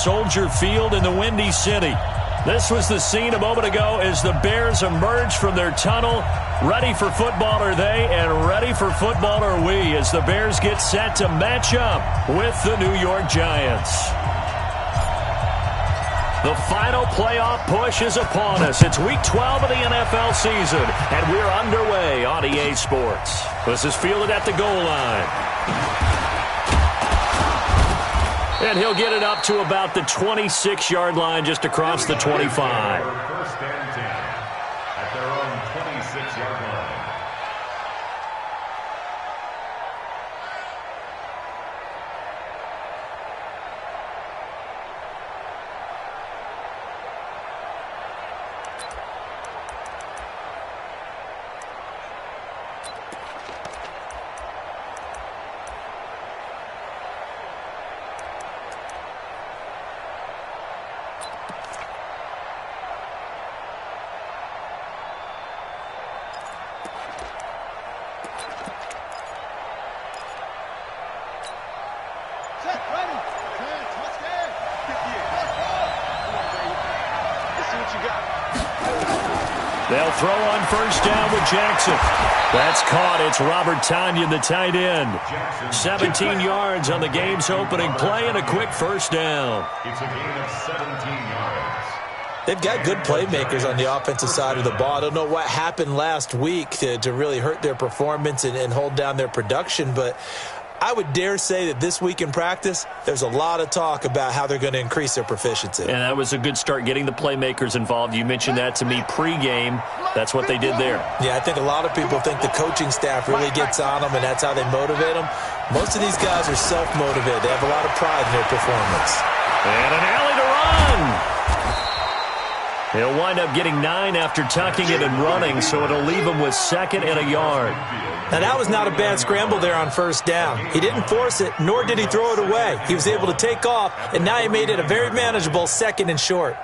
Soldier Field in the Windy City. This was the scene a moment ago as the Bears emerged from their tunnel. Ready for football are they, and ready for football are we as the Bears get set to match up with the New York Giants. The final playoff push is upon us. It's Week 12 of the NFL season, and we're underway on EA Sports. This is fielded at the goal line. And he'll get it up to about the 26-yard line just across the 25. First and 10 at their own 26-yard line. They'll throw on first down with Jackson. That's caught. It's Robert Tonyan, the tight end. 17 yards on the game's opening play and a quick first down. It's a gain of 17 yards. They've got good playmakers on the offensive side of the ball. I don't know what happened last week to really hurt their performance and hold down their production, but I would dare say that this week in practice, there's a lot of talk about how they're going to increase their proficiency. And that was a good start, getting the playmakers involved. You mentioned that to me pregame. That's what they did there. Yeah, I think a lot of people think the coaching staff really gets on them, and that's how they motivate them. Most of these guys are self-motivated. They have a lot of pride in their performance. And an alley to run. He'll wind up getting 9 after tucking it and running, so it'll leave him with 2nd and a yard. Now, that was not a bad scramble there on first down. He didn't force it, nor did he throw it away. He was able to take off, and now he made it a very manageable 2nd and short.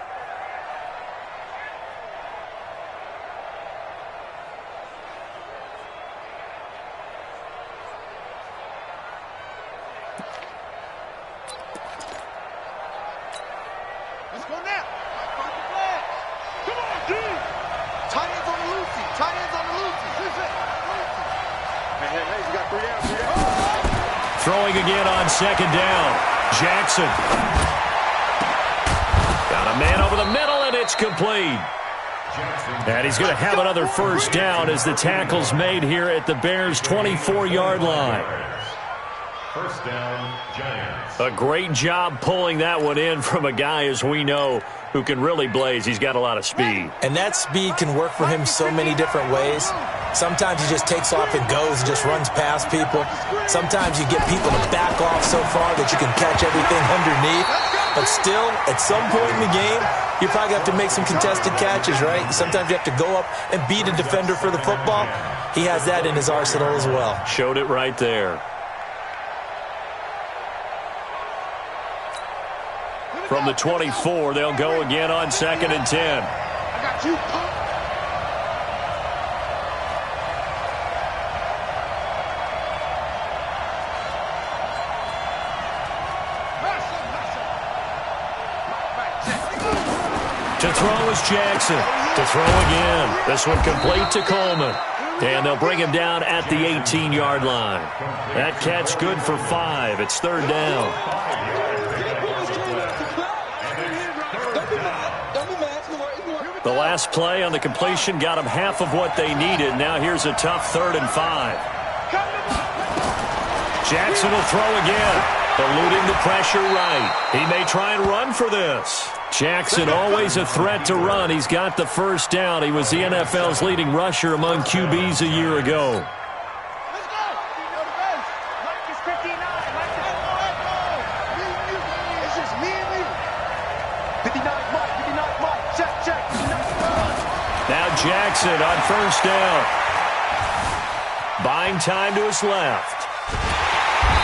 Throwing again on 2nd down. Jackson. Got a man over the middle, and it's complete. And he's going to have another first down as the tackle's made here at the Bears' 24-yard line. First down, Giants. A great job pulling that one in from a guy, as we know, who can really blaze. He's got a lot of speed. And that speed can work for him so many different ways. Sometimes he just takes off and goes and just runs past people. Sometimes you get people to back off so far that you can catch everything underneath. But still, at some point in the game, you probably have to make some contested catches, right? Sometimes you have to go up and beat a defender for the football. He has that in his arsenal as well. Showed it right there. From the 24, they'll go again on 2nd and 10. I got you. To throw is Jackson. To throw again. This one complete to Coleman. And they'll bring him down at the 18-yard line. That catch good for 5. It's 3rd down. The last play on the completion got them half of what they needed. Now here's a tough 3rd and 5. Jackson will throw again. Eluding the pressure right. He may try and run for this. Jackson always a threat to run. He's got the first down. He was the NFL's leading rusher among QBs a year ago. Now Jackson on first down. Buying time to his left.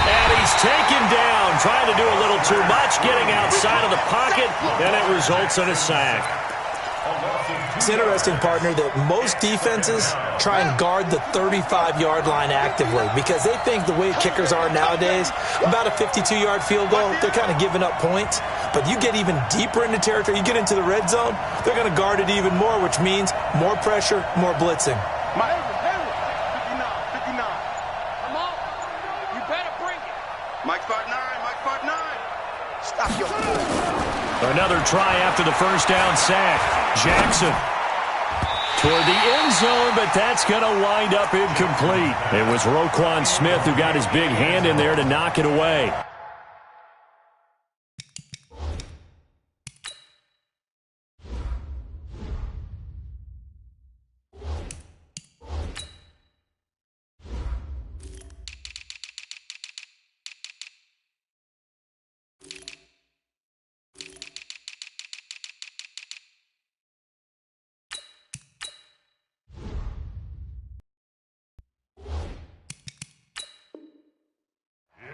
And he's taken down, trying to do a little too much, getting outside of the pocket, and it results in a sack. It's interesting, partner, that most defenses try and guard the 35-yard line actively because they think the way kickers are nowadays, about a 52-yard field goal, they're kind of giving up points. But you get even deeper into territory, you get into the red zone, they're going to guard it even more, which means more pressure, more blitzing. Mike, 59. Come on. You better bring it. Mike 5'9", Mike 5'9". Stop your... Another try after the first down sack. Jackson toward the end zone, but that's going to wind up incomplete. It was Roquan Smith who got his big hand in there to knock it away.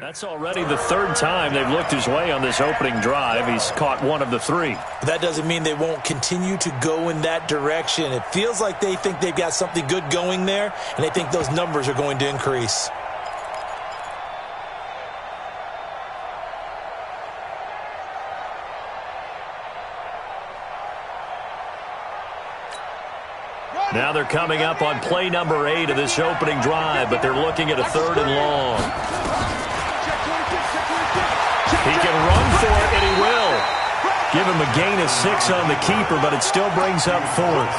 That's already the third time they've looked his way on this opening drive. He's caught one of the three. That doesn't mean they won't continue to go in that direction. It feels like they think they've got something good going there, and they think those numbers are going to increase. Now they're coming up on play number 8 of this opening drive, but they're looking at a 3rd and long. He can run for it, and he will. Give him a gain of 6 on the keeper, but it still brings up 4th.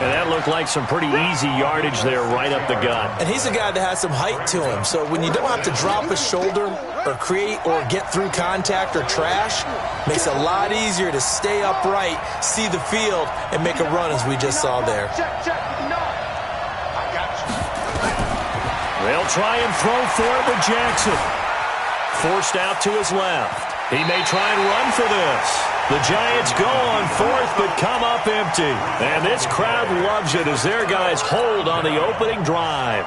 And that looked like some pretty easy yardage there right up the gut. And he's a guy that has some height to him, so when you don't have to drop a shoulder or create or get through contact or trash, makes it a lot easier to stay upright, see the field, and make a run as we just saw there. They'll try and throw for it with Jackson. Forced out to his left. He may try and run for this. The Giants go on 4th but come up empty. And this crowd loves it as their guys hold on the opening drive.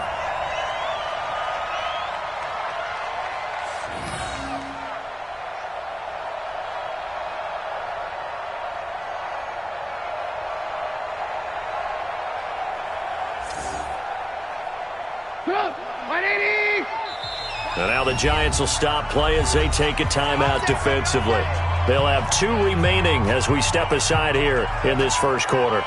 And now the Giants will stop play as they take a timeout defensively. They'll have 2 remaining as we step aside here in this first quarter.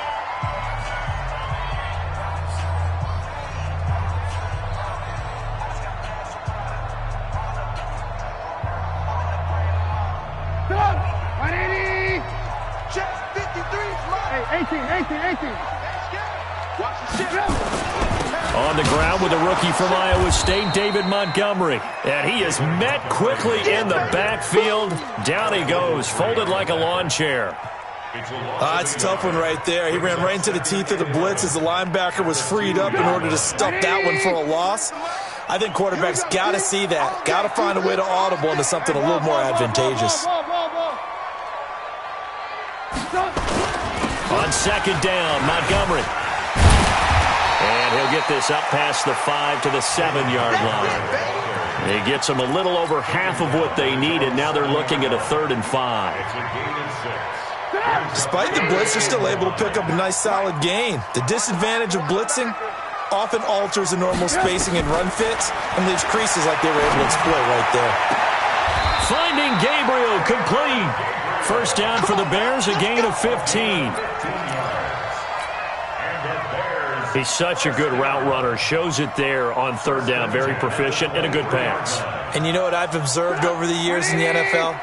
On the ground with a rookie from Iowa State, David Montgomery. And he is met quickly in the backfield. Down he goes, folded like a lawn chair. It's a tough one right there. He ran right into the teeth of the blitz as the linebacker was freed up in order to stuff that one for a loss. I think quarterbacks got to see that. Got to find a way to audible into something a little more advantageous. On second down, Montgomery. And he'll get this up past the 5 to the 7-yard line. He gets them a little over half of what they needed. Now they're looking at a 3rd and 5. Despite the blitz, they're still able to pick up a nice solid gain. The disadvantage of blitzing often alters the normal spacing and run fits and leaves creases like they were able to exploit right there. Finding Gabriel complete. First down for the Bears, a gain of 15. He's such a good route runner. Shows it there on 3rd down. Very proficient and a good pass. And you know what I've observed over the years in the NFL?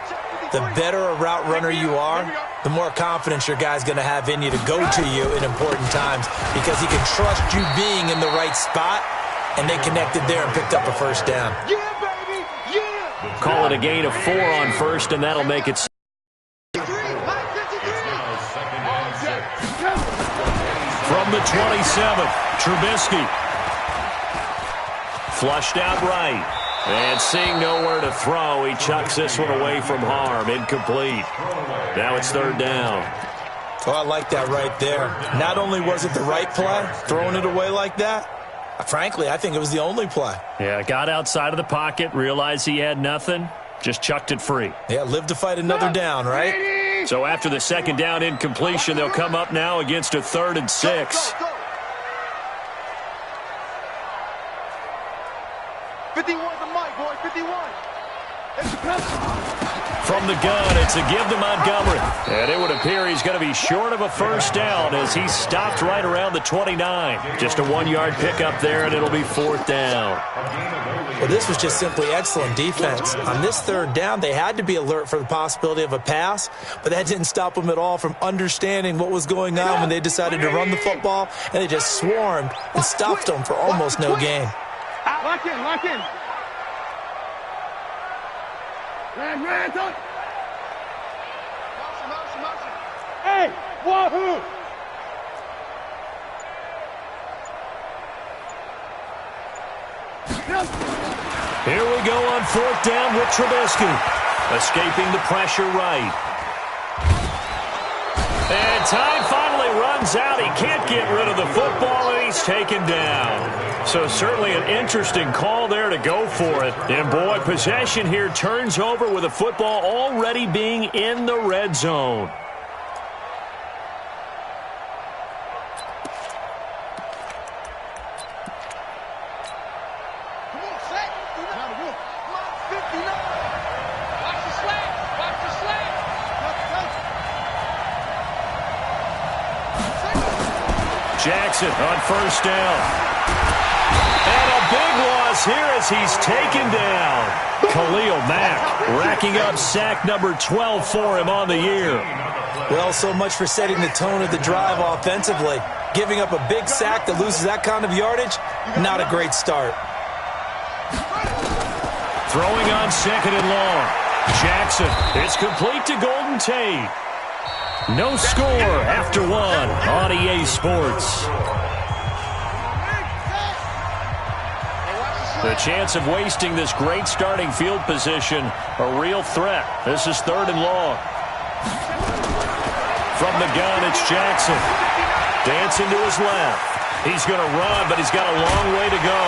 The better a route runner you are, the more confidence your guy's going to have in you to go to you in important times because he can trust you being in the right spot, and they connected there and picked up a first down. Yeah, baby! Yeah! Call it a gain of 4 on 1st, and that'll make it. From the 27th, Trubisky. Flushed out right. And seeing nowhere to throw, he chucks this one away from harm. Incomplete. Now it's 3rd down. Oh, I like that right there. Not only was it the right play, throwing it away like that, frankly, I think it was the only play. Yeah, got outside of the pocket, realized he had nothing, just chucked it free. Yeah, live to fight another down, right? So after the second down incompletion, they'll come up now against a 3rd and 6. 51 the mic, boy, 51. From the gun, it's a give to Montgomery. And it would appear he's going to be short of a first down as he's stopped right around the 29. Just a 1-yard pickup there, and it'll be 4th down. Well, this was just simply excellent defense. On this 3rd down, they had to be alert for the possibility of a pass, but that didn't stop them at all from understanding what was going on when they decided to run the football, and they just swarmed and stopped them for almost no gain. Lock in, lock in. Ran, touch. Motion. Hey, wahoo! Here we go on 4th down with Trubisky. Escaping the pressure right. And time finally runs out. He can't get rid of the football, and he's taken down. So certainly an interesting call there to go for it. And, boy, possession here turns over with the football already being in the red zone. Jackson on 1st down. And a big loss here as he's taken down. Khalil Mack racking up sack number 12 for him on the year. Well, so much for setting the tone of the drive offensively. Giving up a big sack that loses that kind of yardage, not a great start. Throwing on 2nd and long. Jackson, it's complete to Golden Tate. No score after 1 on EA Sports. The chance of wasting this great starting field position, a real threat. This is 3rd and long. From the gun, it's Jackson. Dancing to his left. He's going to run, but he's got a long way to go.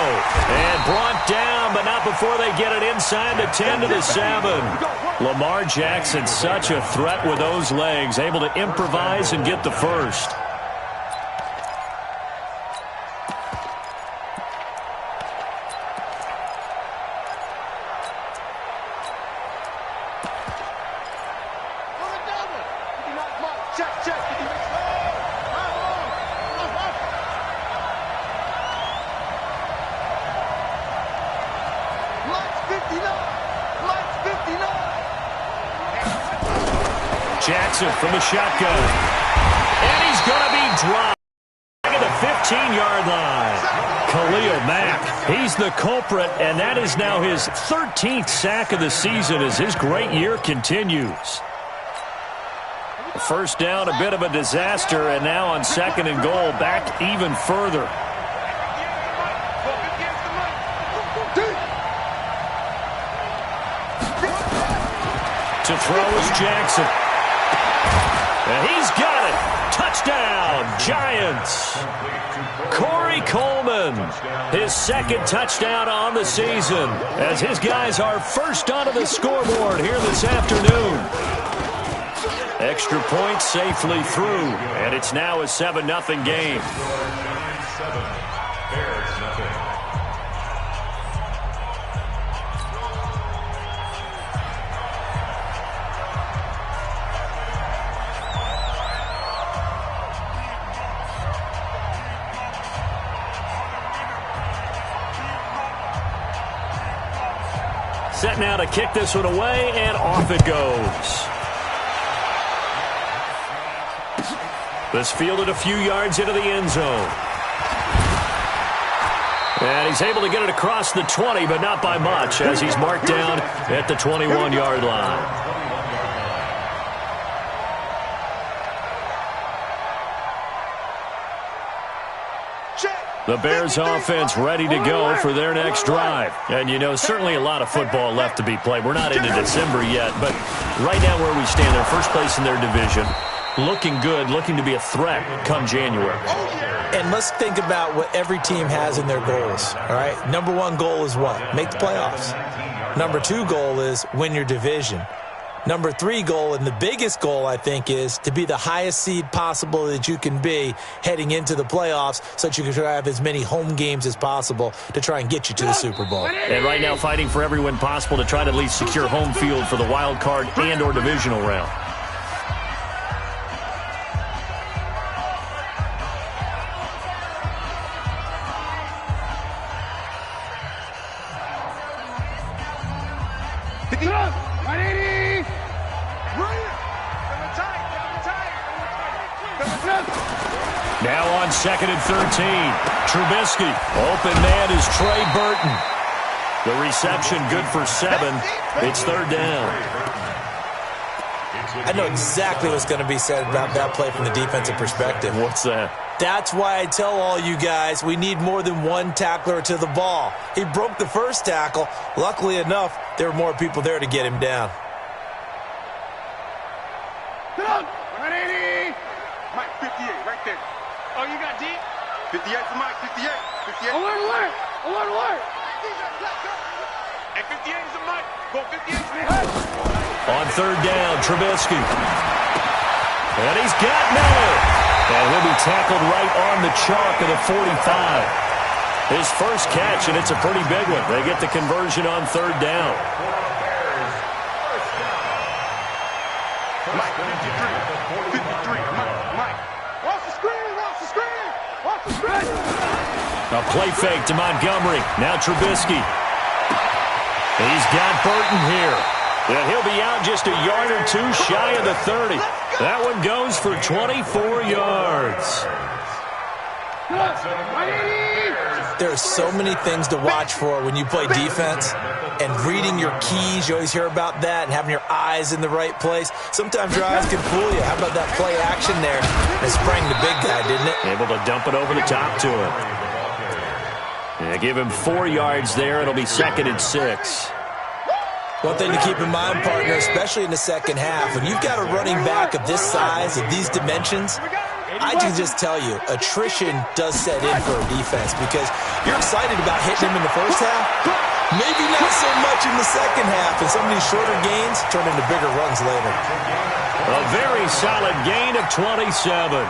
And brought down, but not before they get it inside the 10 to the 7. Lamar Jackson, such a threat with those legs, able to improvise and get the first. Jackson from the shotgun. And he's going to be dropped at the 15-yard line. Khalil Mack, he's the culprit, and that is now his 13th sack of the season as his great year continues. First down, a bit of a disaster, and now on 2nd and goal, back even further. To throw is Jackson. And he's got it. Touchdown, Giants. Corey Coleman, his 2nd touchdown on the season, as his guys are first onto the scoreboard here this afternoon. Extra point safely through, and it's now a 7-0 game. Set now to kick this one away, and off it goes. This fielded a few yards into the end zone. And he's able to get it across the 20, but not by much, as he's marked down at the 21-yard line. The Bears offense ready to go for their next drive. And, you know, certainly a lot of football left to be played. We're not into December yet, but right now where we stand, they're first place in their division. Looking good, looking to be a threat come January. And let's think about what every team has in their goals, all right? Number 1 goal is what? Make the playoffs. Number 2 goal is win your division. Number 3 goal, and the biggest goal, I think, is to be the highest seed possible that you can be heading into the playoffs so that you can try to have as many home games as possible to try and get you to the Super Bowl. And right now fighting for every win possible to try to at least secure home field for the wild card and or divisional round. Now on 2nd and 13. Trubisky. Open man is Trey Burton. The reception good for 7. It's 3rd down. I know exactly what's going to be said about that play from the defensive perspective. What's that? That's why I tell all you guys we need more than one tackler to the ball. He broke the first tackle. Luckily enough, there were more people there to get him down. Mike, 58, right there. Oh, you got deep? 58 for Mike, 58. 58. Alert, alert! Alert, alert! And 58 is a Mike. Go 58 for Mike. On 3rd down, Trubisky. And he's got Miller. And he'll be tackled right on the chalk of the 45. His first catch, and it's a pretty big one. They get the conversion on 3rd down. Mike, 53. 53. Mike. Watch the screen. Watch the screen. Watch the screen. A play fake to Montgomery. Now Trubisky. He's got Burton here. And he'll be out just a yard or 2 shy of the 30. That one goes for 24 yards. There are so many things to watch for when you play defense. And reading your keys, you always hear about that, and having your eyes in the right place. Sometimes your eyes can fool you. How about that play action there? It sprang the big guy, didn't it? Able to dump it over the top to him. Yeah, give him 4 yards there. It'll be 2nd and 6. One thing to keep in mind, partner, especially in the second half, when you've got a running back of this size, of these dimensions, I can just tell you, attrition does set in for a defense because you're excited about hitting him in the first half. Maybe not so much in the second half, and some of these shorter gains turn into bigger runs later. A very solid gain of 27.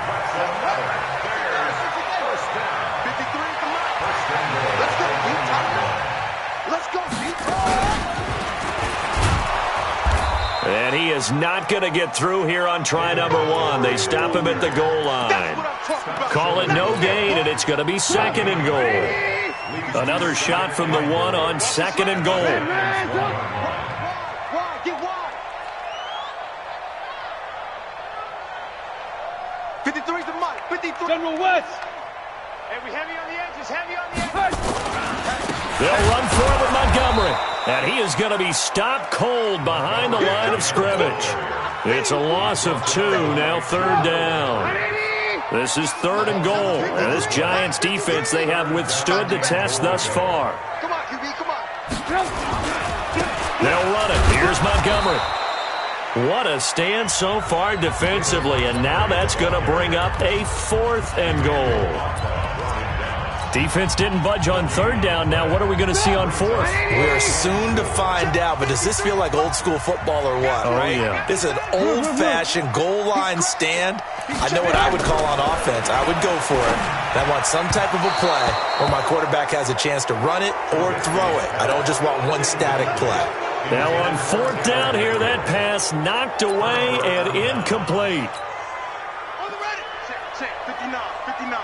And he is not going to get through here on try number 1. They stop him at the goal line. Call it no gain, and it's going to be 2nd and goal. Another shot from the 1 on 2nd and goal. Get wide. 53's the Mike. 53. General West. Hey, we heavy on the edges. Heavy on the edges. They'll run for it with Montgomery. And he is going to be stopped cold behind the line of scrimmage. It's a loss of 2, now 3rd down. This is 3rd and goal. And this Giants defense, they have withstood the test thus far. Come on, QB, come on. They'll run it. Here's Montgomery. What a stand so far defensively. And now that's going to bring up a 4th and goal. Defense didn't budge on 3rd down. Now what are we going to see on 4th? We are soon to find out, but does this feel like old school football or what? Oh, right? Yeah. This is an old-fashioned goal line stand. I know what I would call on offense. I would go for it. And I want some type of a play where my quarterback has a chance to run it or throw it. I don't just want one static play. Now on 4th down here, that pass knocked away and incomplete. On the ready. Check, 59, 59.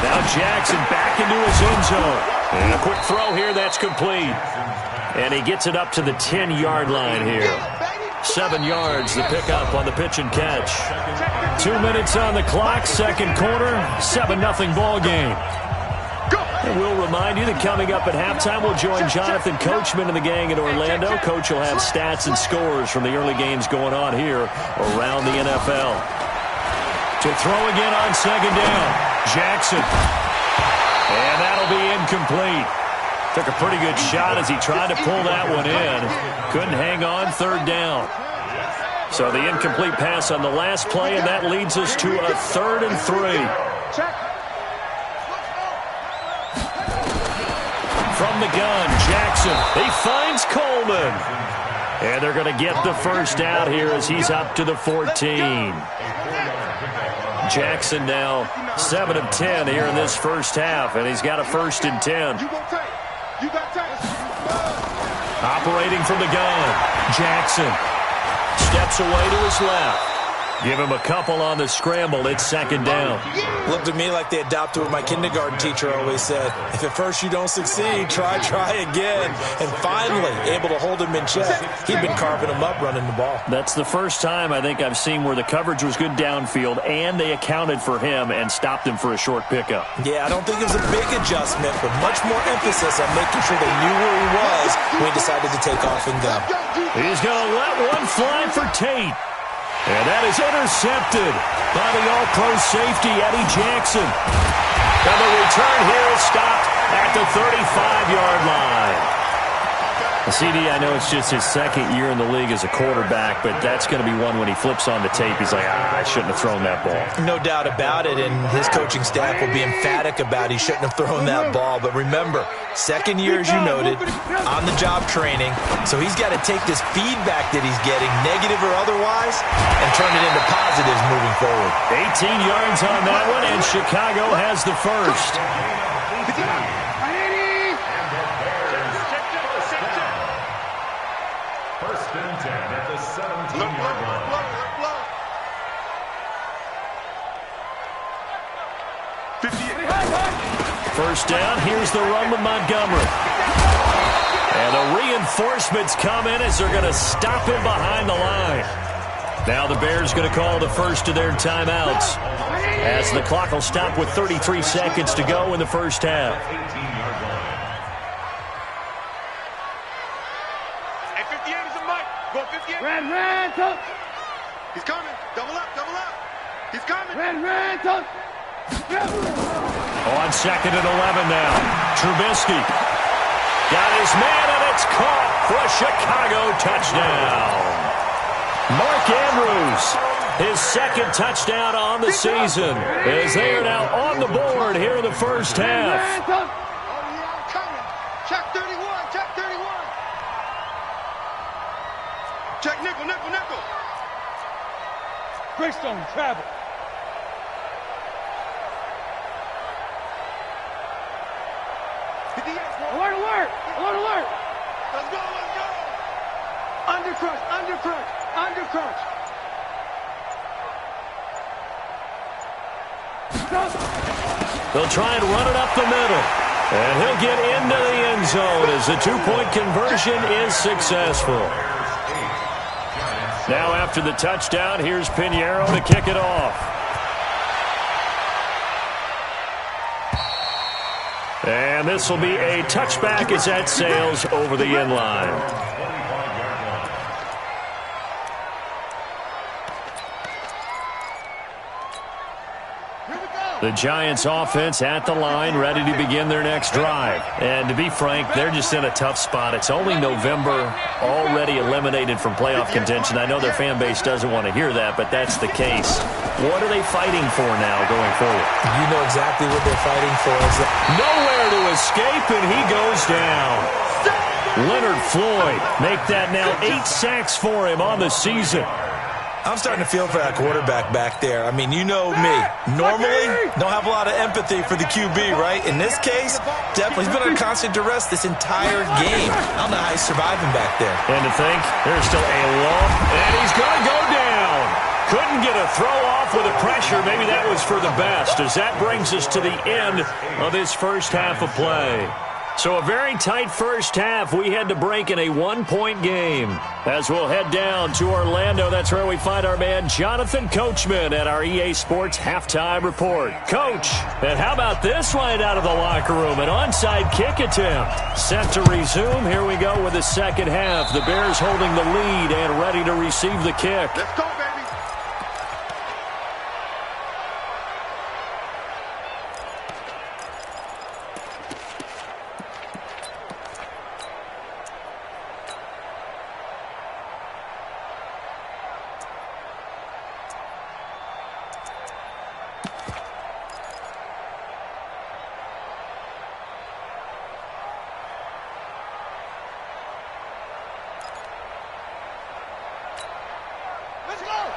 Now Jackson back into his end zone. And a quick throw here, that's complete. And he gets it up to the 10-yard line here. 7 yards the pickup on the pitch and catch. 2 minutes on the clock, 2nd quarter, 7-0 ball game. And we'll remind you that coming up at halftime, we'll join Jonathan Coachman and the gang in Orlando. Coach will have stats and scores from the early games going on here around the NFL. To throw again on 2nd down. Jackson. And that'll be incomplete. Took a pretty good shot as he tried to pull that one in. Couldn't hang on, 3rd down. So the incomplete pass on the last play, and that leads us to a 3rd and 3. from the gun. Jackson, he finds Coleman. And they're going to get the first out here as he's up to the 14. Jackson now 7 of 10 here in this first half, and he's got a 1st and 10. Operating from the gun, Jackson steps away to his left. Give him a couple on the scramble. It's 2nd down. Looked to me like they adopted what my kindergarten teacher always said. If at first you don't succeed, try again. And finally, able to hold him in check. He'd been carving him up running the ball. That's the first time I think I've seen where the coverage was good downfield, and they accounted for him and stopped him for a short pickup. Yeah, I don't think it was a big adjustment, but much more emphasis on making sure they knew where he was when he decided to take off and go. He's going to let one fly for Tate. And that is intercepted by the all-pro safety, Eddie Jackson. And the return here is stopped at the 35-yard line. CD, I know it's just his 2nd year in the league as a quarterback, but that's going to be one when he flips on the tape. He's like, I shouldn't have thrown that ball. No doubt about it, and his coaching staff will be emphatic about he shouldn't have thrown that ball. But remember, 2nd year, as you noted, on-the-job training, so he's got to take this feedback that he's getting, negative or otherwise, and turn it into positives moving forward. 18 yards on that one, and Chicago has the first. First down, here's the run with Montgomery. And the reinforcements come in as they're going to stop him behind the line. Now the Bears going to call the first of their timeouts as the clock will stop with 33 seconds to go in the first half. Hey, 58 is a mic. Go 58. Red, touch. He's coming. Double up. He's coming. Red, touch. On 2nd and 11 now. Trubisky got his man, and it's caught for a Chicago touchdown. Mark Andrews, his 2nd touchdown on the season, as they are now on the board here in the first half. Check 31. Check nickel. Greystone, travel. Alert. Let's go. Undercrush. They'll try and run it up the middle. And he'll get into the end zone as the 2-point conversion is successful. Now after the touchdown, here's Pinheiro to kick it off. And this will be a touchback as that sails over the end line. The Giants offense at the line, ready to begin their next drive. And to be frank, they're just in a tough spot. It's only November, already eliminated from playoff contention. I know their fan base doesn't want to hear that, but that's the case. What are they fighting for now going forward? You know exactly what they're fighting for. Nowhere to escape, and he goes down. Leonard Floyd, make that now 8 sacks for him on the season. I'm starting to feel for that quarterback back there. I mean, you know me. Normally, don't have a lot of empathy for the QB, right? In this case, definitely. He's been under constant duress this entire game. I don't know how he's surviving back there. And to think, there's still a lump, and he's going to go down. Couldn't get a throw off with the pressure. Maybe that was for the best, as that brings us to the end of this first half of play. So a very tight first half. We had to break in a 1-point game. As we'll head down to Orlando, that's where we find our man Jonathan Coachman at our EA Sports Halftime Report. Coach, and how about this right out of the locker room? An onside kick attempt. Set to resume. Here we go with the second half. The Bears holding the lead and ready to receive the kick. Let's go, baby.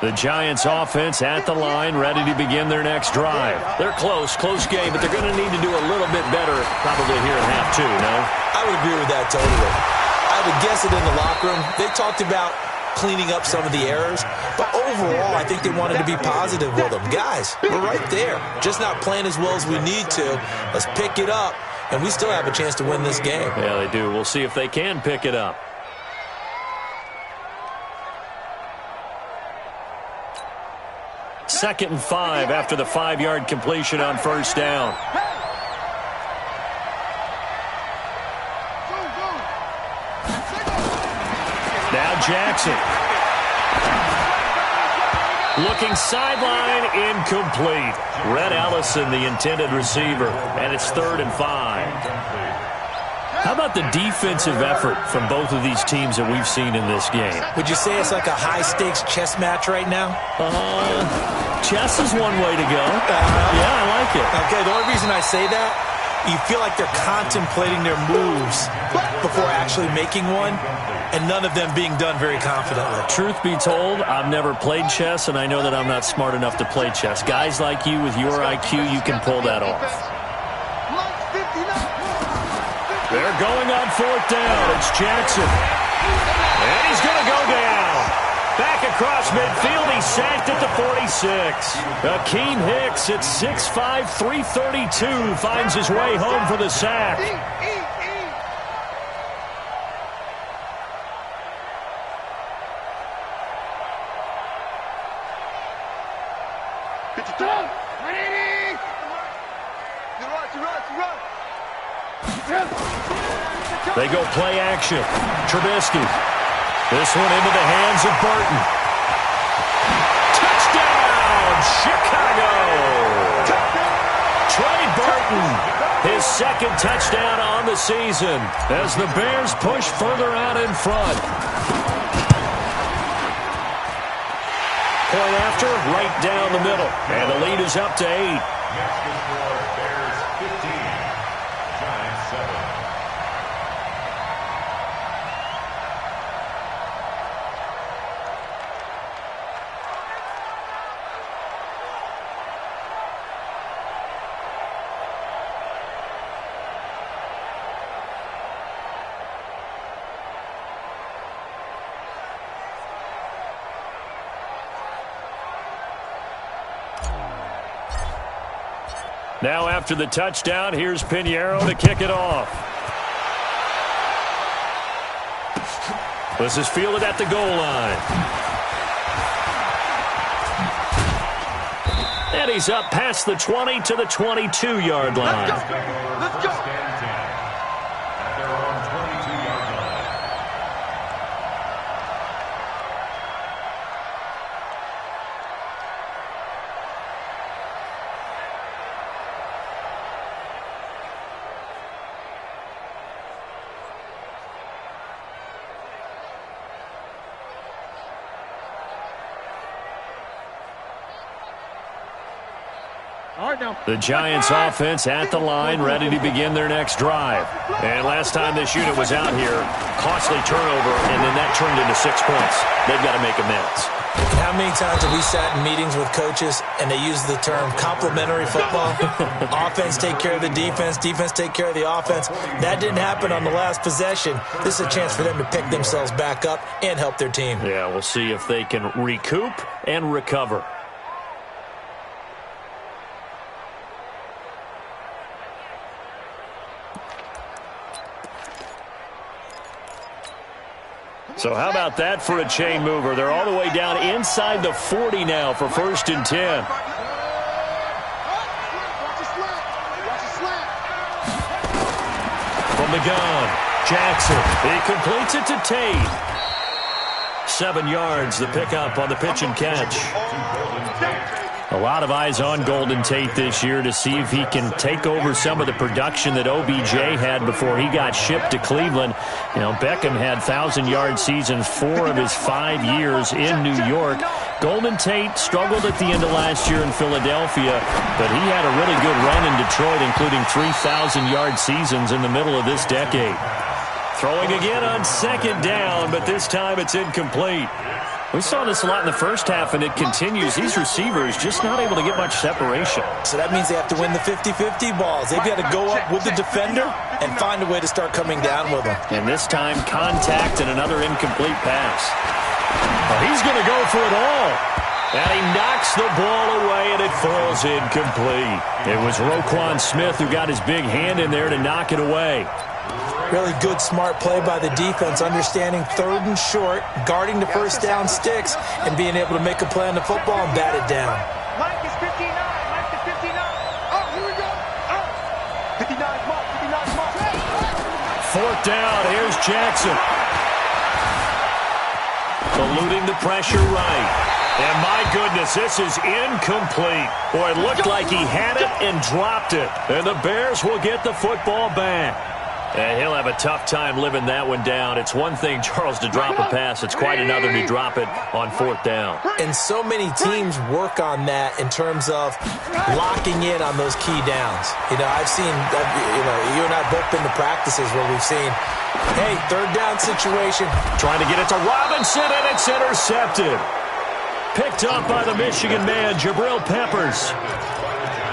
The Giants offense at the line, ready to begin their next drive. They're close game, but they're going to need to do a little bit better probably here in half two, no? I would agree with that totally. I would guess it in the locker room. They talked about cleaning up some of the errors, but overall, I think they wanted to be positive with them. Guys, we're right there, just not playing as well as we need to. Let's pick it up, and we still have a chance to win this game. Yeah, they do. We'll see if they can pick it up. Second and 5 after the 5-yard completion on first down. Now Jackson. Looking sideline, incomplete. Red Ellison, the intended receiver, and it's 3rd and 5. How about the defensive effort from both of these teams that we've seen in this game? Would you say it's like a high-stakes chess match right now? Chess is one way to go. Yeah, I like it. Okay, the only reason I say that, you feel like they're contemplating their moves before actually making one, and none of them being done very confidently. Truth be told, I've never played chess, and I know that I'm not smart enough to play chess. Guys like you with your IQ, you can pull that off. They're going on 4th down. It's Jackson. And he's going to go down. Back across midfield. He's sacked at the 46. Akeem Hicks at 6'5", 332 finds his way home for the sack. They go play action. Trubisky. This one into the hands of Burton. Touchdown, Chicago! Trey Burton, his 2nd touchdown on the season as the Bears push further out in front. Point after, right down the middle. And the lead is up to 8. Next is for Bears 15, Giants 7. Now after the touchdown, here's Pinheiro to kick it off. This is fielded at the goal line. And he's up past the 20 to the 22-yard line. Let's go. At their own 22-yard line. The Giants offense at the line, ready to begin their next drive. And last time this unit was out here, costly turnover, and then that turned into 6 points. They've got to make amends. How many times have we sat in meetings with coaches and they use the term complementary football? Offense take care of the defense, defense take care of the offense. That didn't happen on the last possession. This is a chance for them to pick themselves back up and help their team. Yeah, we'll see if they can recoup and recover. So how about that for a chain mover? They're all the way down inside the 40 now for 1st and 10. From the gun, Jackson. He completes it to Tate. 7 yards, the pickup on the pitch and catch. A lot of eyes on Golden Tate this year to see if he can take over some of the production that OBJ had before he got shipped to Cleveland. You know, Beckham had 1,000-yard seasons 4 of his 5 years in New York. Golden Tate struggled at the end of last year in Philadelphia, but he had a really good run in Detroit, including 3,000-yard seasons in the middle of this decade. Throwing again on second down, but this time it's incomplete. We saw this a lot in the first half, and it continues. These receivers just not able to get much separation. So that means they have to win the 50-50 balls. They've got to go up with the defender and find a way to start coming down with them. And this time, contact and another incomplete pass. Oh, he's going to go for it all. And he knocks the ball away, and it falls incomplete. It was Roquan Smith who got his big hand in there to knock it away. Really good, smart play by the defense, understanding third and short, guarding the first down sticks, and being able to make a play on the football and bat it down. Mike is 59. Mike is 59. Oh, here we go. Oh. 59 is Mike. 59 is Mike. Fourth down. Here's Jackson. Eluding the pressure right. And my goodness, this is incomplete. Boy, it looked like he had it and dropped it. And the Bears will get the football back. And he'll have a tough time living that one down. It's one thing, Charles, to drop a pass. It's quite another to drop it on fourth down. And so many teams work on that in terms of locking in on those key downs. You know, I've seen, you and I both been to practices where we've seen, hey, third down situation. Trying to get it to Robinson, and it's intercepted. Picked up by the Michigan man, Jabril Peppers.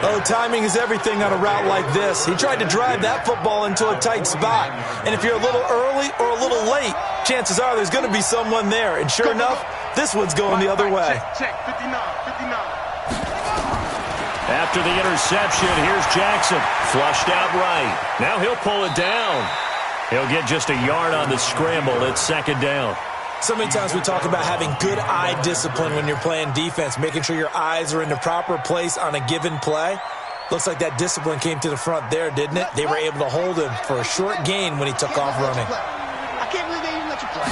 Oh, timing is everything on a route like this. He tried to drive that football into a tight spot. And if you're a little early or a little late, chances are there's going to be someone there. And sure enough, this one's going the other way. Check, 59. After the interception, here's Jackson. Flushed out right. Now he'll pull it down. He'll get just a yard on the scramble. It's second down. So many times we talk about having good eye discipline when you're playing defense, making sure your eyes are in the proper place on a given play. Looks like that discipline came to the front there, didn't it? They were able to hold him for a short gain when he took off running. I can't believe they even let you play.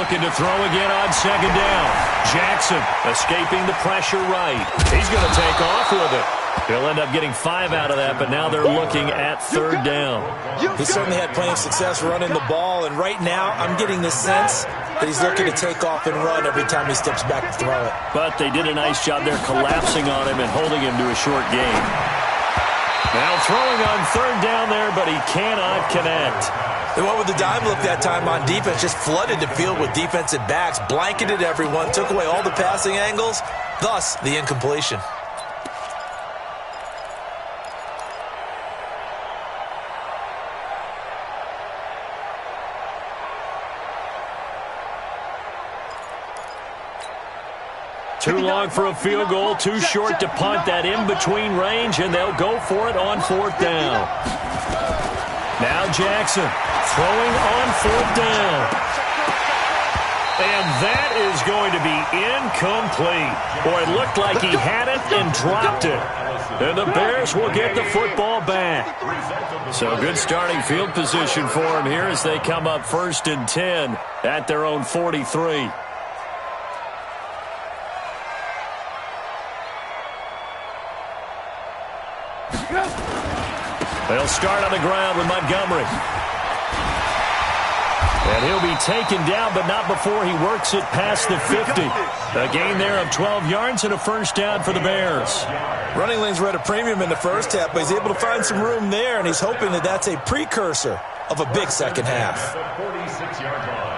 Looking to throw again on second down. Jackson escaping the pressure right. He's going to take off with it. He'll end up getting 5 out of that, but now they're looking at third down. He certainly had plenty of success running the ball, and right now I'm getting the sense that he's looking to take off and run every time he steps back to throw it. But they did a nice job there collapsing on him and holding him to a short gain. Now throwing on third down there, but he cannot connect. They went with the dime look that time on defense, just flooded the field with defensive backs, blanketed everyone, took away all the passing angles, thus the incompletion. Too long for a field goal, too short to punt that in-between range, and they'll go for it on fourth down. Now Jackson throwing on fourth down. And that is going to be incomplete. Boy, it looked like he had it and dropped it. And the Bears will get the football back. So good starting field position for him here as they come up 1st and 10 at their own 43. They'll start on the ground with Montgomery. And he'll be taken down, but not before he works it past the 50. A gain there of 12 yards and a first down for the Bears. Running lanes were at a premium in the first half, but he's able to find some room there, and he's hoping that that's a precursor of a big second half. 46-yard line.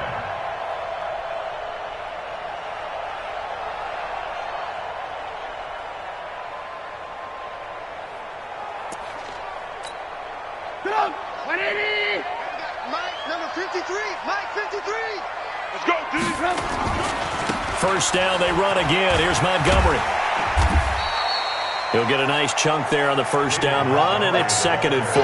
Mike, number 53. Mike, 53. Let's go, dude. First down, they run again. Here's Montgomery. He'll get a nice chunk there on the first down run, and it's 2nd and 4.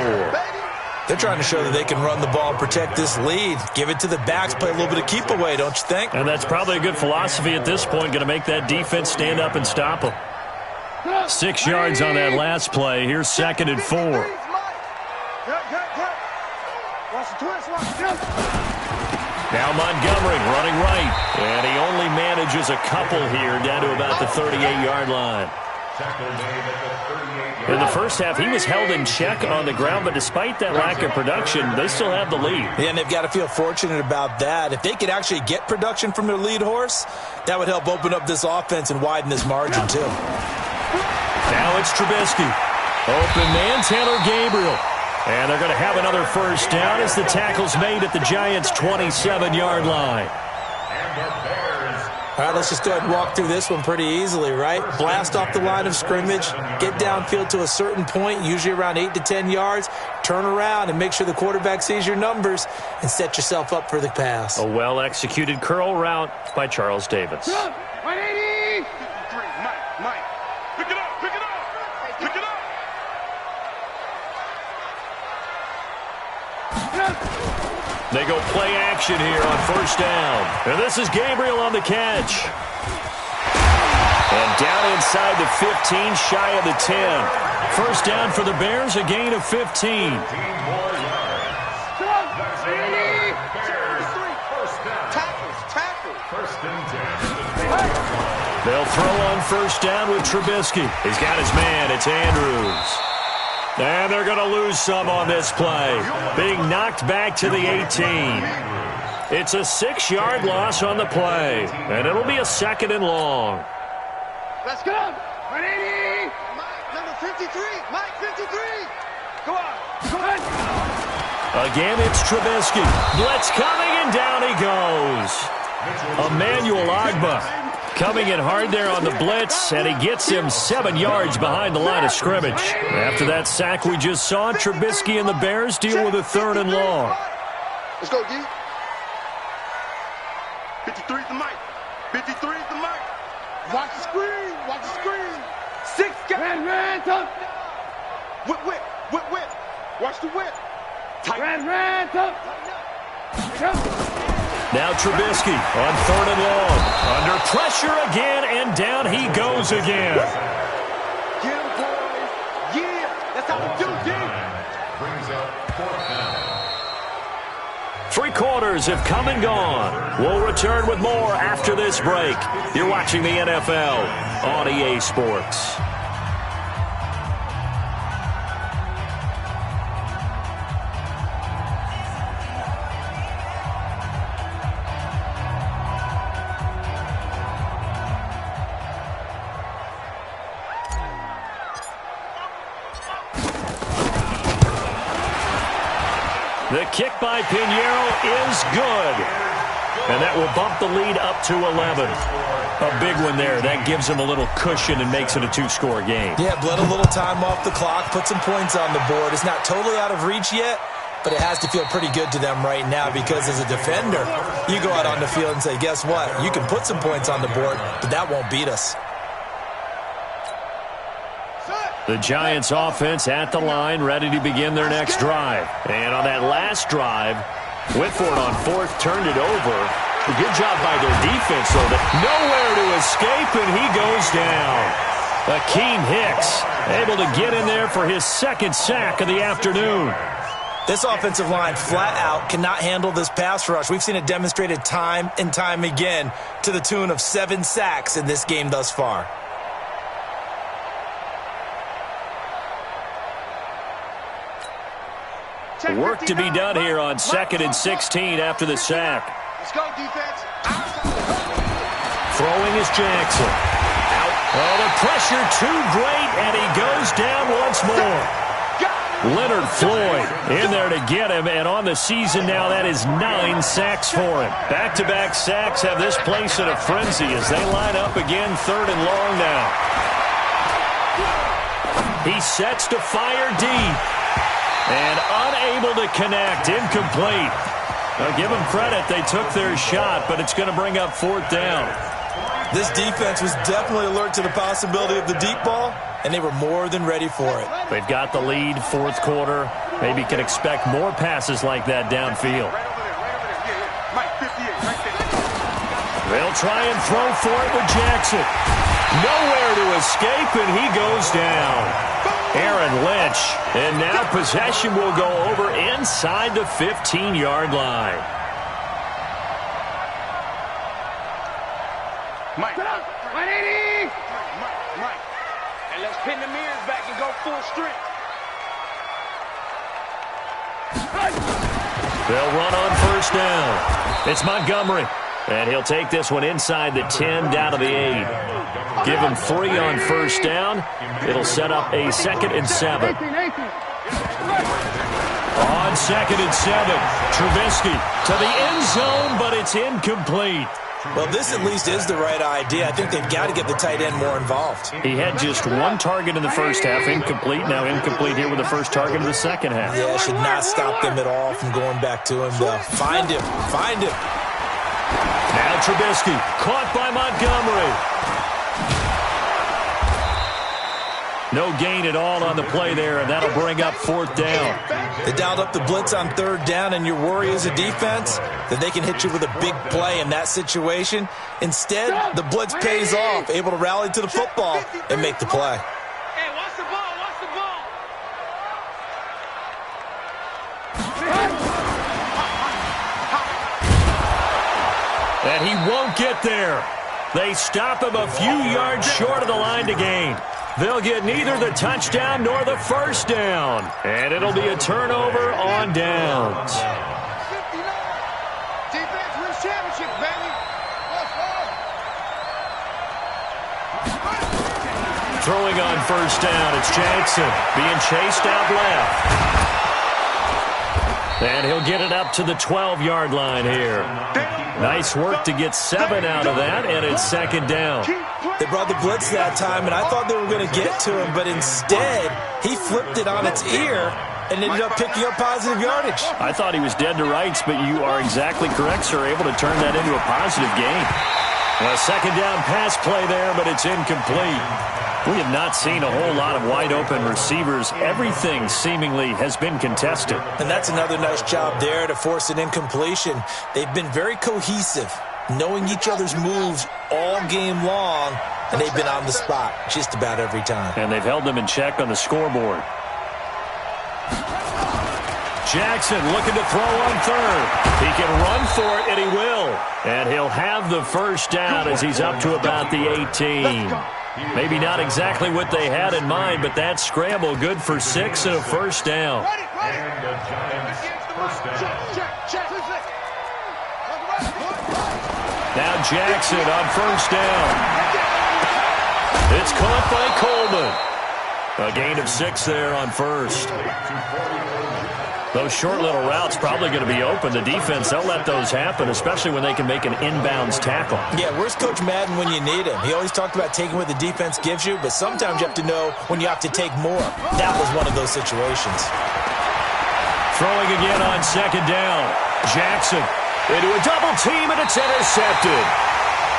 They're trying to show that they can run the ball and protect this lead. Give it to the backs, play a little bit of keep away, don't you think? And that's probably a good philosophy at this point, going to make that defense stand up and stop them. 6 yards on that last play. Here's 2nd and 4. Now Montgomery running right. And he only manages a couple here down to about the 38-yard line. In the first half, he was held in check on the ground, but despite that lack of production, they still have the lead. Yeah, and they've got to feel fortunate about that. If they could actually get production from their lead horse, that would help open up this offense and widen this margin, too. Now it's Trubisky. Open man, Taylor Gabriel. And they're going to have another first down as the tackle's made at the Giants' 27-yard line. All right, let's just go ahead and walk through this one pretty easily, right? Blast off the line of scrimmage, get downfield to a certain point, usually around 8 to 10 yards, turn around and make sure the quarterback sees your numbers and set yourself up for the pass. A well-executed curl route by Charles Davis. 180! Mike. Pick it up. They go play action here on first down. And this is Gabriel on the catch. And down inside the 15, shy of the 10. First down for the Bears, a gain of 15. They'll throw on first down with Trubisky. He's got his man. It's Andrews. And they're going to lose some on this play. Being knocked back to the 18. It's a 6-yard loss on the play. And it'll be a 2nd and long. Let's go! 180! Mike, number 53. Mike, 53. Go on! Again, it's Trubisky. Blitz coming, and down he goes. Emmanuel Ogbah coming in hard there on the blitz, and he gets him 7 yards behind the line of scrimmage. After that sack we just saw, Trubisky and the Bears deal with a 3rd and long. Let's go, D. 53 is the mic. 53 is the mic. Watch the screen. 6 ran, tough. Whip. Watch the whip. Ran, tough. Now Trubisky on 3rd and long. Under pressure again, and down he goes again. Get him, boys. Yeah, that's how we do, D. Brings up 4th down. 3 quarters have come and gone. We'll return with more after this break. You're watching the NFL on EA Sports. The kick by Pinheiro is good. And that will bump the lead up to 11. A big one there. That gives them a little cushion and makes it a 2-score game. Yeah, bled a little time off the clock, put some points on the board. It's not totally out of reach yet, but it has to feel pretty good to them right now because as a defender, you go out on the field and say, guess what? You can put some points on the board, but that won't beat us. The Giants offense at the line, ready to begin their next drive. And on that last drive, Whitford on 4th turned it over. A good job by their defense, though. Nowhere to escape, and he goes down. Akeem Hicks able to get in there for his 2nd sack of the afternoon. This offensive line flat out cannot handle this pass rush. We've seen it demonstrated time and time again to the tune of 7 sacks in this game thus far. Work to be done here on 2nd and 16 after the sack. Let's go, defense. Throwing is Jackson. Out. Oh, the pressure too great, and he goes down once more. Leonard Floyd in there to get him, and on the season now, that is 9 sacks for him. Back-to-back sacks have this place in a frenzy as they line up again 3rd and long now. He sets to fire deep. And unable to connect, incomplete. Now give them credit, they took their shot, but it's going to bring up 4th down. This defense was definitely alert to the possibility of the deep ball, and they were more than ready for it. They've got the lead, 4th quarter. Maybe can expect more passes like that downfield. Mike, 58, right there. They'll try and throw for it with Jackson. Nowhere to escape, and he goes down. Aaron Lynch, and now possession will go over inside the 15-yard line. Mike. 180! Mike. And let's pin the mirrors back and go full strength. They'll run on first down. It's Montgomery. And he'll take this one inside the 10 down to the 8. Give him 3 on first down. It'll set up a 2nd and 7. 2nd and 7. Trubisky to the end zone, but it's incomplete. Well, this at least is the right idea. I think they've got to get the tight end more involved. He had just one target in the first half, incomplete. Now incomplete here with the first target of the second half. Yeah, should not stop them at all from going back to him, though. Find him. Find him. Now Trubisky, caught by Montgomery. No gain at all on the play there, and that'll bring up 4th down. They dialed up the blitz on 3rd down, and your worry as a defense that they can hit you with a big play in that situation. Instead, the blitz pays off, able to rally to the football and make the play. Hey, watch the ball, watch the ball. And he won't get there. They stop him a few yards short of the line to gain. They'll get neither the touchdown nor the first down. And it'll be a turnover on downs. 59. Defense wins championship, baby. Let's go. Throwing on first down, it's Jackson being chased out left. And he'll get it up to the 12-yard line here. Nice work to get 7 out of that, and it's 2nd down. They brought the blitz that time, and I thought they were going to get to him, but instead, he flipped it on its ear and ended up picking up positive yardage. I thought he was dead to rights, but you are exactly correct, sir, able to turn that into a positive gain. A 2nd down pass play there, but it's incomplete. We have not seen a whole lot of wide-open receivers. Everything seemingly has been contested. And that's another nice job there to force an incompletion. They've been very cohesive, knowing each other's moves all game long, and they've been on the spot just about every time. And they've held them in check on the scoreboard. Jackson looking to throw on 3rd. He can run for it, and he will. And he'll have the first down as he's up to about the 18. Maybe not exactly what they had in mind, but that scramble good for 6 and a first down. And the Giants' first down. Now Jackson on first down. It's caught by Coleman. A gain of 6 there on first. Those short little routes probably going to be open. The defense, they'll let those happen, especially when they can make an inbounds tackle. Yeah, where's Coach Madden when you need him? He always talked about taking what the defense gives you, but sometimes you have to know when you have to take more. That was one of those situations. Throwing again on 2nd down. Jackson into a double team, and it's intercepted.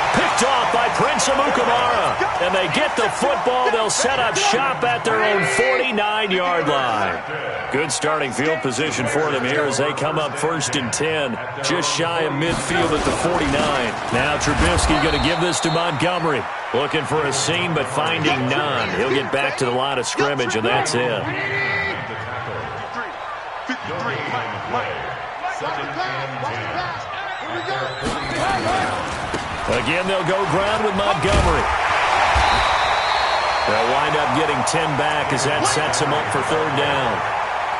Picked off by Prince Amukamara. And they get the football. They'll set up shop at their own 49-yard line. Good starting field position for them here as they come up 1st and 10. Just shy of midfield at the 49. Now Trubisky going to give this to Montgomery. Looking for a seam, but finding none. He'll get back to the line of scrimmage, and that's it. 53, Mike. Again, they'll go ground with Montgomery. They'll wind up getting 10 back as that sets them up for 3rd down.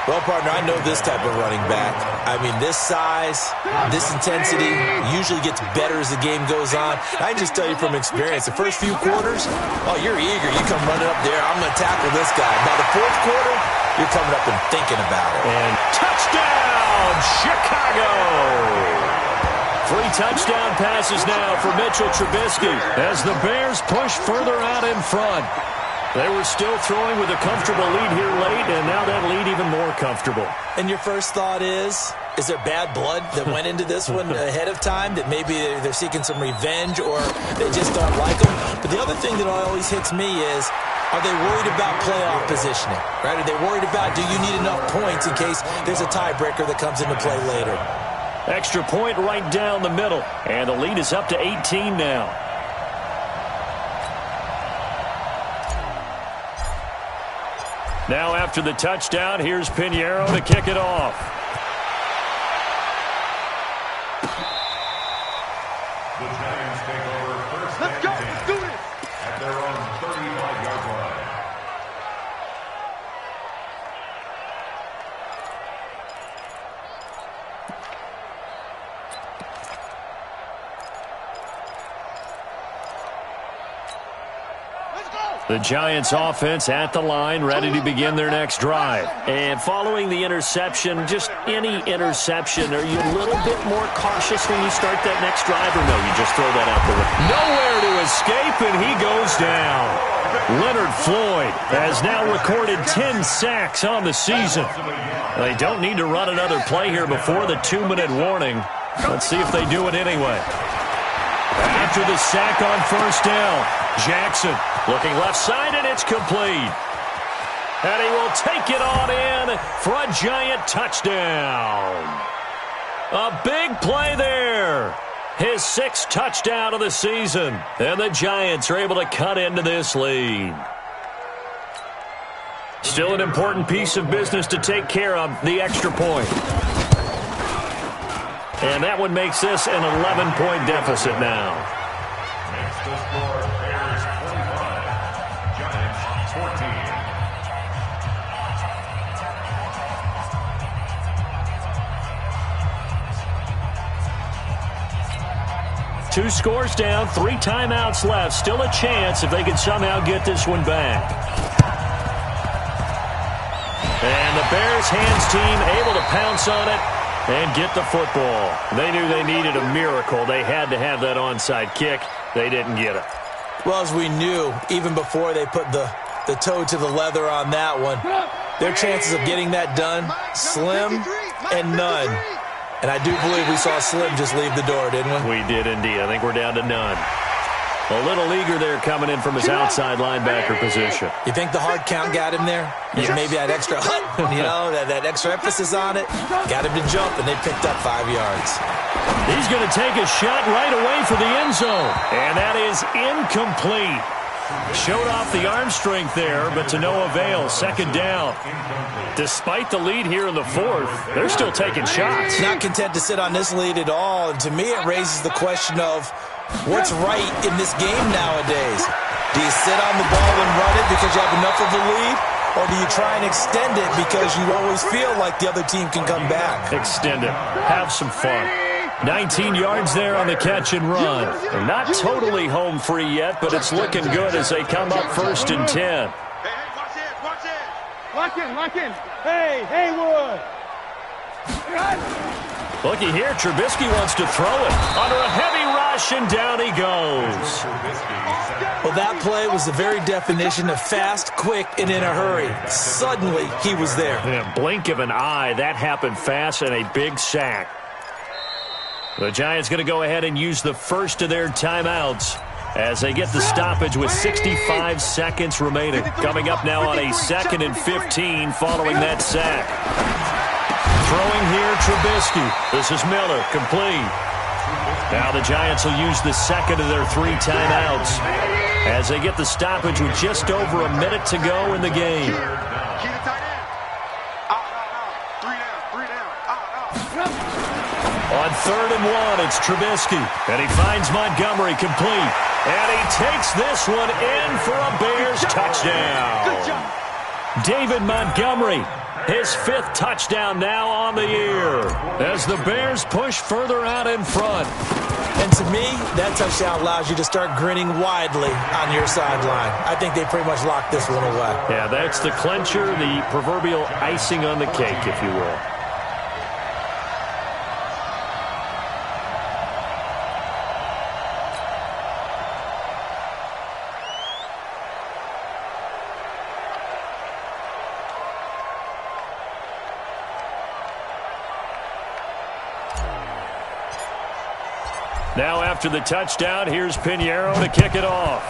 Well, partner, I know this type of running back. I mean, this size, this intensity usually gets better as the game goes on. I can just tell you from experience, the first few quarters, oh, you're eager. You come running up there, I'm going to tackle this guy. By the 4th quarter, you're coming up and thinking about it. And touchdown, Chicago! 3 touchdown passes now for Mitchell Trubisky as the Bears push further out in front. They were still throwing with a comfortable lead here late, and now that lead even more comfortable. And your first thought is there bad blood that went into this one ahead of time, that maybe they're seeking some revenge or they just don't like them? But the other thing that always hits me is, are they worried about playoff positioning? Right? Are they worried about, do you need enough points in case there's a tiebreaker that comes into play later? Extra point right down the middle, and the lead is up to 18 now. Now after the touchdown, here's Pinheiro to kick it off. The Giants take over 1st and 10 Let's do this. at their own 35-yard line. Let's go. The Giants offense at the line, ready to begin their next drive. And following the interception, just any interception, are you a little bit more cautious when you start that next drive, or no, you just throw that out the window? Nowhere to escape, and he goes down. Leonard Floyd has now recorded 10 sacks on the season. They don't need to run another play here before the 2-minute warning. Let's see if they do it anyway. After the sack on first down, Jackson looking left side, and it's complete. And he will take it on in for a Giant touchdown. A big play there. His 6th touchdown of the season. And the Giants are able to cut into this lead. Still an important piece of business to take care of, the extra point. And that one makes this an 11-point deficit now. Next to score, Bears 25, Giants 14. 2 scores down, 3 timeouts left. Still a chance if they can somehow get this one back. And the Bears hands team able to pounce on it and get the football. They knew they needed a miracle. They had to have that onside kick. They didn't get it. Well, as we knew, even before they put the toe to the leather on that one, their chances of getting that done, slim and none. And I do believe we saw Slim just leave the door, didn't we? We did indeed. I think we're down to none. A little eager there coming in from his outside linebacker position. You think the hard count got him there? Yes. Maybe that extra that extra emphasis on it got him to jump, and they picked up 5 yards. He's going to take a shot right away for the end zone. And that is incomplete. Showed off the arm strength there, but to no avail. 2nd down. Despite the lead here in the 4th, they're still taking shots. Not content to sit on this lead at all. And to me, it raises the question of what's right in this game nowadays. Do you sit on the ball and run it because you have enough of a lead? Or do you try and extend it because you always feel like the other team can come back? Extend it. Have some fun. 19 yards there on the catch and run. They're not totally home free yet, but it's looking good as they come up 1st and 10. Hey, watch this, watch this. Lock in. Hey, Haywood. Looky here, Trubisky wants to throw it. Under a heavy rush, and down he goes. Well, that play was the very definition of fast, quick, and in a hurry. Suddenly, he was there. In a blink of an eye, that happened fast, and a big sack. The Giants going to go ahead and use the first of their timeouts as they get the stoppage with 65 seconds remaining. Coming up now on a 2nd and 15 following that sack. Throwing here, Trubisky. This is Miller, complete. Now the Giants will use the 2nd of their 3 timeouts as they get the stoppage with just over a minute to go in the game. Keep the tight end. Out. 3 down. Out. On 3rd and 1, it's Trubisky. And he finds Montgomery, complete. And he takes this one in for a Bears touchdown. Good job. David Montgomery, his 5th touchdown now on the year as the Bears push further out in front. And to me, that touchdown allows you to start grinning widely on your sideline. I think they pretty much locked this one away. Yeah, that's the clincher, the proverbial icing on the cake, if you will. Now after the touchdown, here's Pinheiro to kick it off.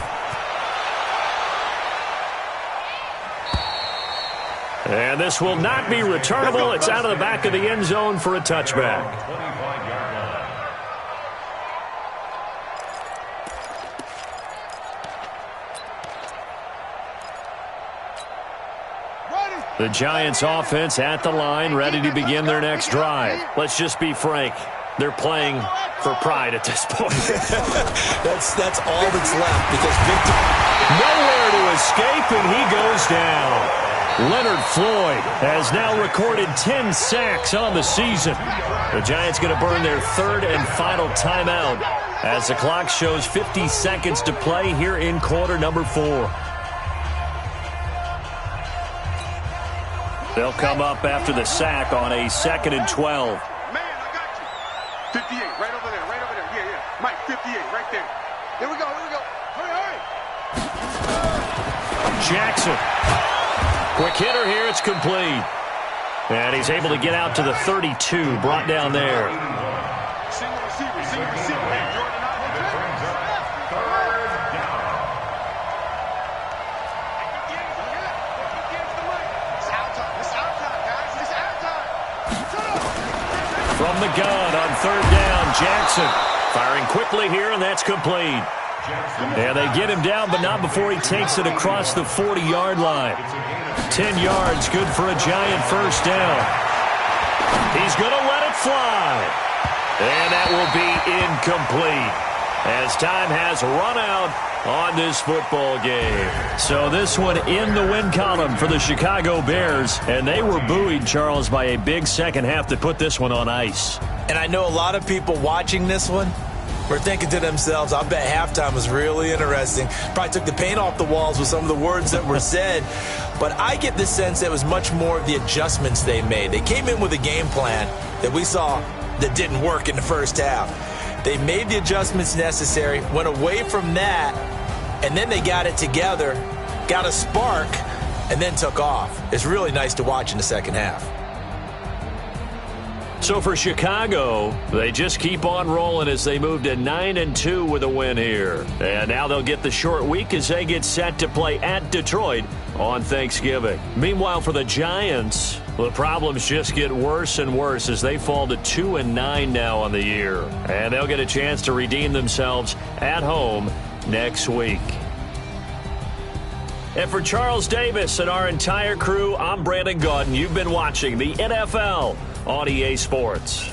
And this will not be returnable. It's out of the back of the end zone for a touchback. The Giants offense at the line, ready to begin their next drive. Let's just be frank. They're playing for pride at this point. That's all that's left because Victor... Nowhere to escape, and he goes down. Leonard Floyd has now recorded 10 sacks on the season. The Giants going to burn their 3rd and final timeout as the clock shows 50 seconds to play here in quarter number 4. They'll come up after the sack on a 2nd and 12. Man, I got you. 58, right over there, right over there. Yeah, yeah. Mike, 58, right there. Here we go, here we go. Hurry, hurry. Jackson. Quick hitter here. It's complete. And he's able to get out to the 32, brought down there. Single receiver, single receiver. Hey, Jordan, from the gun on 3rd down, Jackson firing quickly here, and that's complete. And they get him down, but not before he takes it across the 40-yard line. 10 yards, good for a Giant first down. He's going to let it fly. And that will be incomplete, as time has run out on this football game. So this one in the win column for the Chicago Bears, and they were buoyed, Charles, by a big second half that put this one on ice. And I know a lot of people watching this one were thinking to themselves, I bet halftime was really interesting. Probably took the paint off the walls with some of the words that were said. But I get the sense that it was much more of the adjustments they made. They came in with a game plan that we saw that didn't work in the first half. They made the adjustments necessary, went away from that, and then they got it together, got a spark, and then took off. It's really nice to watch in the second half. So for Chicago, they just keep on rolling as they move to 9-2 with a win here. And now they'll get the short week as they get set to play at Detroit on Thanksgiving. Meanwhile, for the Giants, the problems just get worse and worse as they fall to 2-9 now on the year. And they'll get a chance to redeem themselves at home next week. And for Charles Davis and our entire crew, I'm Brandon Gaudin. You've been watching the NFL on EA Sports.